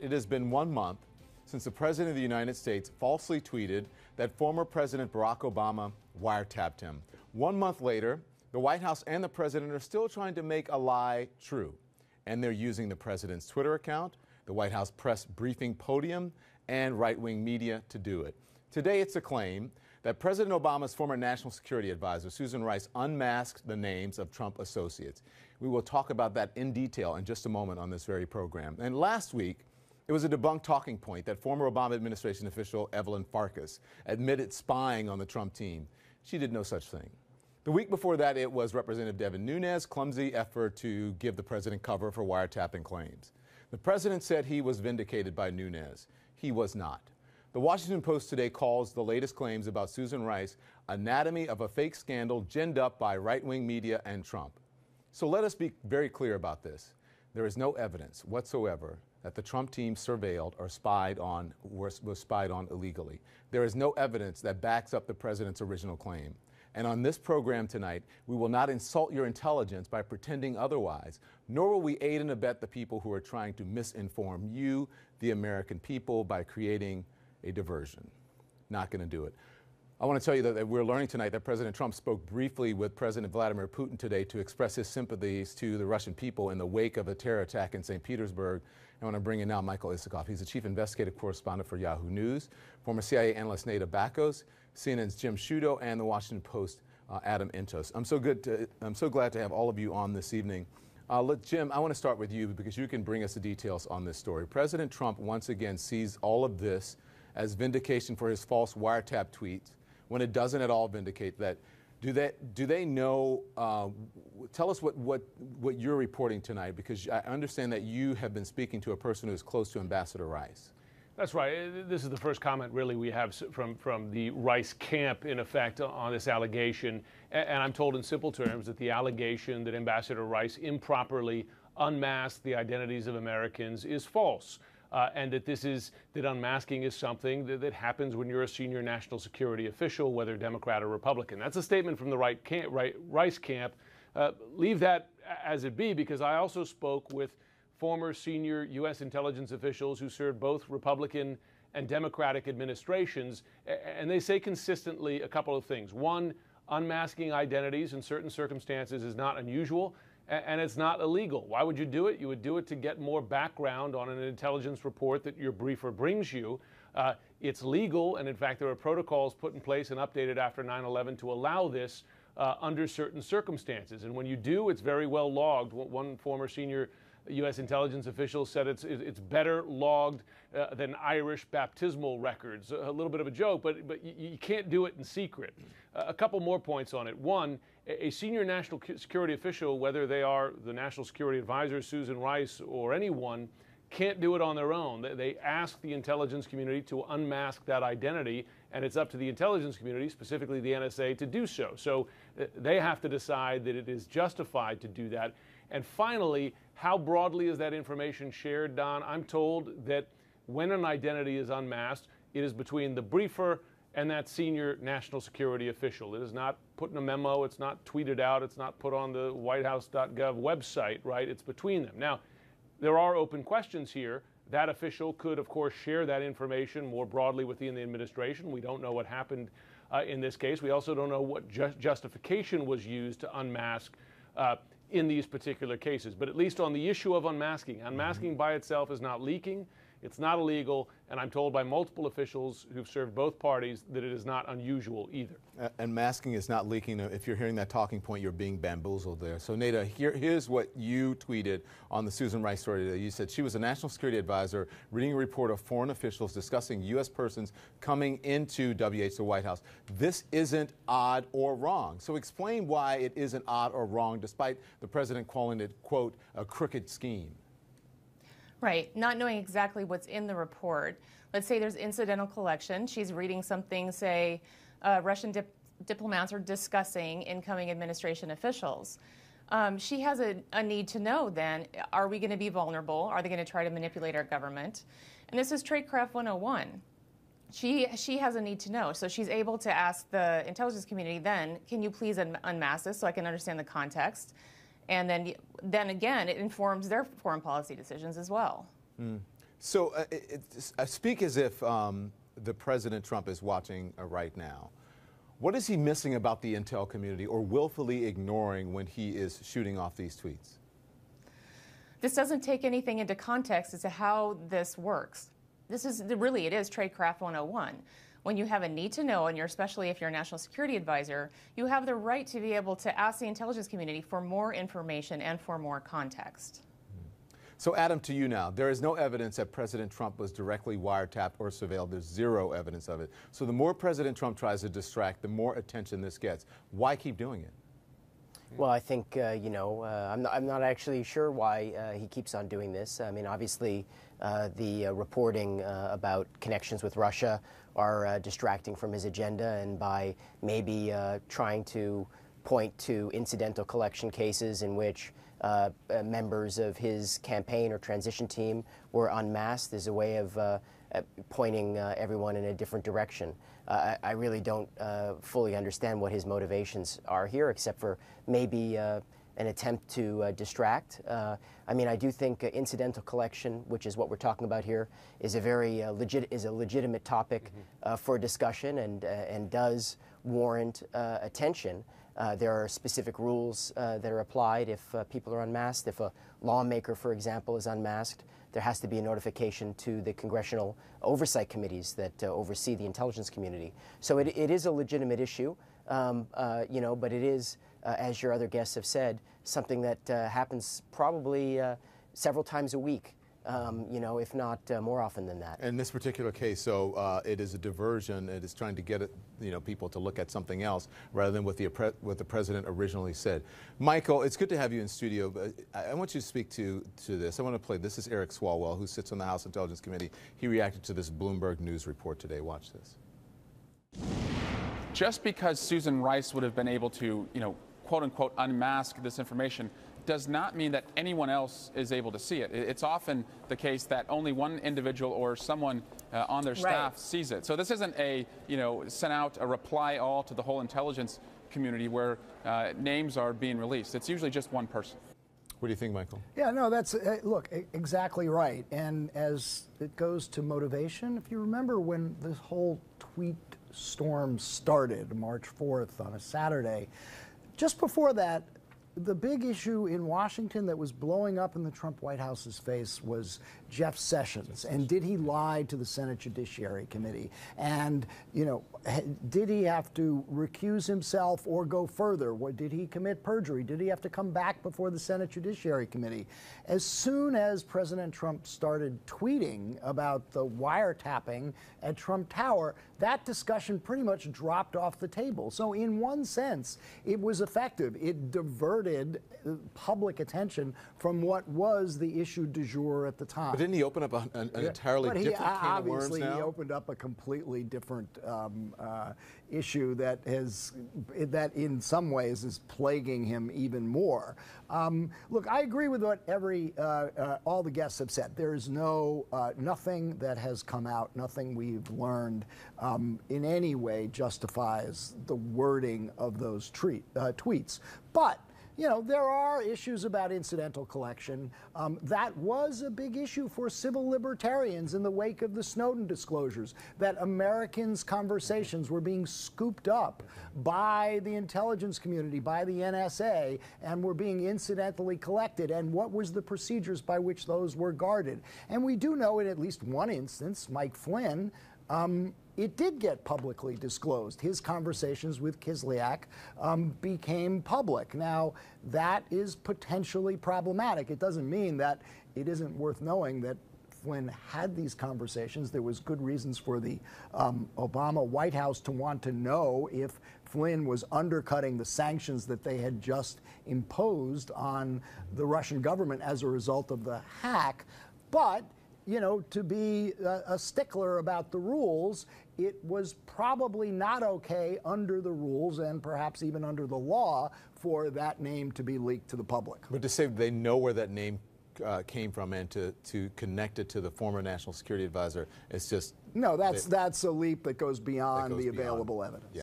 It has been 1 month since the President of the United States falsely tweeted that former President Barack Obama wiretapped him. 1 month later, the White House and the President are still trying to make a lie true. And they're using the President's Twitter account, the White House press briefing podium, and right-wing media to do it. Today, it's a claim that President Obama's former National Security Advisor, Susan Rice, unmasked the names of Trump associates. We will talk about that in detail in just a moment on this very program. And last week, it was a debunked talking point that former Obama administration official Evelyn Farkas admitted spying on the Trump team. She did no such thing. The week before that, it was Representative Devin Nunes' clumsy effort to give the president cover for wiretapping claims. The president said he was vindicated by Nunes. He was not. The Washington Post today calls the latest claims about Susan Rice anatomy of a fake scandal ginned up by right-wing media and Trump. So let us be very clear about this. There is no evidence whatsoever that the Trump team surveilled or was spied on illegally. There is no evidence that backs up the president's original claim. And on this program tonight, we will not insult your intelligence by pretending otherwise, nor will we aid and abet the people who are trying to misinform you, the American people, by creating a diversion. Not going to do it. I want to tell you that we're learning tonight that President Trump spoke briefly with President Vladimir Putin today to express his sympathies to the Russian people in the wake of a terror attack in St. Petersburg. I want to bring in now Michael Isikoff. He's the chief investigative correspondent for Yahoo News, former CIA analyst Neda Bakos, CNN's Jim Sciutto, and the Washington Post Adam Intos. I'm so glad to have all of you on this evening. Jim, I want to start with you because you can bring us the details on this story. President Trump once again sees all of this as vindication for his false wiretap tweets, when it doesn't at all vindicate that. Do they know? Tell us what you're reporting tonight, because I understand that you have been speaking to a person who is close to Ambassador Rice. That's right. This is the first comment really we have from the Rice camp, in effect, on this allegation. And I'm told in simple terms that the allegation that Ambassador Rice improperly unmasked the identities of Americans is false. And that unmasking is something that happens when you're a senior national security official, whether Democrat or Republican. That's a statement from the Rice camp. Leave that as it be, because I also spoke with former senior U.S. intelligence officials who served both Republican and Democratic administrations, and they say consistently a couple of things. One, unmasking identities in certain circumstances is not unusual, and it's not illegal. Why would you do it? You would do it to get more background on an intelligence report that your briefer brings you. It's legal, and in fact, there are protocols put in place and updated after 9/11 to allow this under certain circumstances. And when you do, it's very well logged. One former senior U.S. intelligence official said it's better logged than Irish baptismal records. A little bit of a joke, but you can't do it in secret. A couple more points on it. One, a senior national security official, whether they are the National Security Advisor, Susan Rice, or anyone, can't do it on their own. They ask the intelligence community to unmask that identity, and it's up to the intelligence community, specifically the NSA, to do so. So they have to decide that it is justified to do that. And finally, how broadly is that information shared, Don? I'm told that when an identity is unmasked, it is between the briefer and that senior national security official. It is not put in a memo, it's not tweeted out, it's not put on the whitehouse.gov website, right? It's between them. Now, there are open questions here. That official could, of course, share that information more broadly within the administration. We don't know what happened in this case. We also don't know what justification was used to unmask in these particular cases. But at least on the issue of unmasking by itself is not leaking. It's not illegal, and I'm told by multiple officials who've served both parties that it is not unusual either. And masking is not leaking. If you're hearing that talking point, you're being bamboozled there. So, Neda, here's what you tweeted on the Susan Rice story today. You said she was a national security advisor reading a report of foreign officials discussing U.S. persons coming into WH, the White House. This isn't odd or wrong. So explain why it isn't odd or wrong, despite the president calling it, quote, a crooked scheme. Right, not knowing exactly what's in the report. Let's say there's incidental collection. She's reading something, say, Russian diplomats are discussing incoming administration officials. She has a need to know then, are we going to be vulnerable? Are they going to try to manipulate our government? And this is Tradecraft 101. She has a need to know. So she's able to ask the intelligence community then, can you please unmask this so I can understand the context? And then again, it informs their foreign policy decisions as well. So I speak as if the President Trump is watching right now. What is he missing about the intel community or willfully ignoring when he is shooting off these tweets? This doesn't take anything into context as to how this works. It is Tradecraft 101. When you have a need to know, and especially if you're a national security advisor, you have the right to be able to ask the intelligence community for more information and for more context. So, Adam, to you now. There is no evidence that President Trump was directly wiretapped or surveilled. There's zero evidence of it. So the more President Trump tries to distract, the more attention this gets. Why keep doing it? Well, I think, I'm not actually sure why he keeps on doing this. I mean, obviously, the reporting about connections with Russia are distracting from his agenda, and by maybe trying to point to incidental collection cases in which members of his campaign or transition team were unmasked is a way of pointing everyone in a different direction. I really don't fully understand what his motivations are here, except for maybe an attempt to distract. I mean, I do think incidental collection, which is what we're talking about here, is a very legitimate topic for discussion and does warrant attention. There are specific rules that are applied if people are unmasked. If a lawmaker, for example, is unmasked, there has to be a notification to the congressional oversight committees that oversee the intelligence community. So it is a legitimate issue, but it is, as your other guests have said, something that happens probably several times a week. If not more often than that. In this particular case, so it is a diversion. It is trying to get people to look at something else rather than what the president originally said. Michael, it's good to have you in studio. But I want you to speak to this. I want to play. This is Eric Swalwell, who sits on the House Intelligence Committee. He reacted to this Bloomberg News report today. Watch this. Just because Susan Rice would have been able to, quote unquote, unmask this information does not mean that anyone else is able to see it. It's often the case that only one individual or someone on their staff sees it. So this isn't a, sent out a reply all to the whole intelligence community where names are being released. It's usually just one person. What do you think, Michael? Yeah, no, that's, look, exactly right. And as it goes to motivation, if you remember when this whole tweet storm started, March 4th on a Saturday, just before that, the big issue in Washington that was blowing up in the Trump White House's face was Jeff Sessions. And did he lie to the Senate Judiciary Committee? And, did he have to recuse himself or go further? Did he commit perjury? Did he have to come back before the Senate Judiciary Committee? As soon as President Trump started tweeting about the wiretapping at Trump Tower, that discussion pretty much dropped off the table. So in one sense, it was effective. It diverted public attention from what was the issue du jour at the time. But didn't he open up an entirely different can of worms now? Obviously, he opened up a completely different issue that in some ways is plaguing him even more. Look, I agree with what all the guests have said. There is nothing that has come out, nothing we've learned in any way justifies the wording of those tweets. But there are issues about incidental collection. That was a big issue for civil libertarians in the wake of the Snowden disclosures, that Americans' conversations were being scooped up by the intelligence community, by the NSA, and were being incidentally collected, and what was the procedures by which those were guarded. And we do know in at least one instance, Mike Flynn, it did get publicly disclosed. His conversations with Kislyak became public. Now, that is potentially problematic. It doesn't mean that it isn't worth knowing that Flynn had these conversations. There was good reasons for the Obama White House to want to know if Flynn was undercutting the sanctions that they had just imposed on the Russian government as a result of the hack. But to be a stickler about the rules, it was probably not okay under the rules and perhaps even under the law for that name to be leaked to the public. But to say they know where that name came from and to connect it to the former national security advisor, it's just... No, that's a leap that goes beyond the available evidence. Yeah.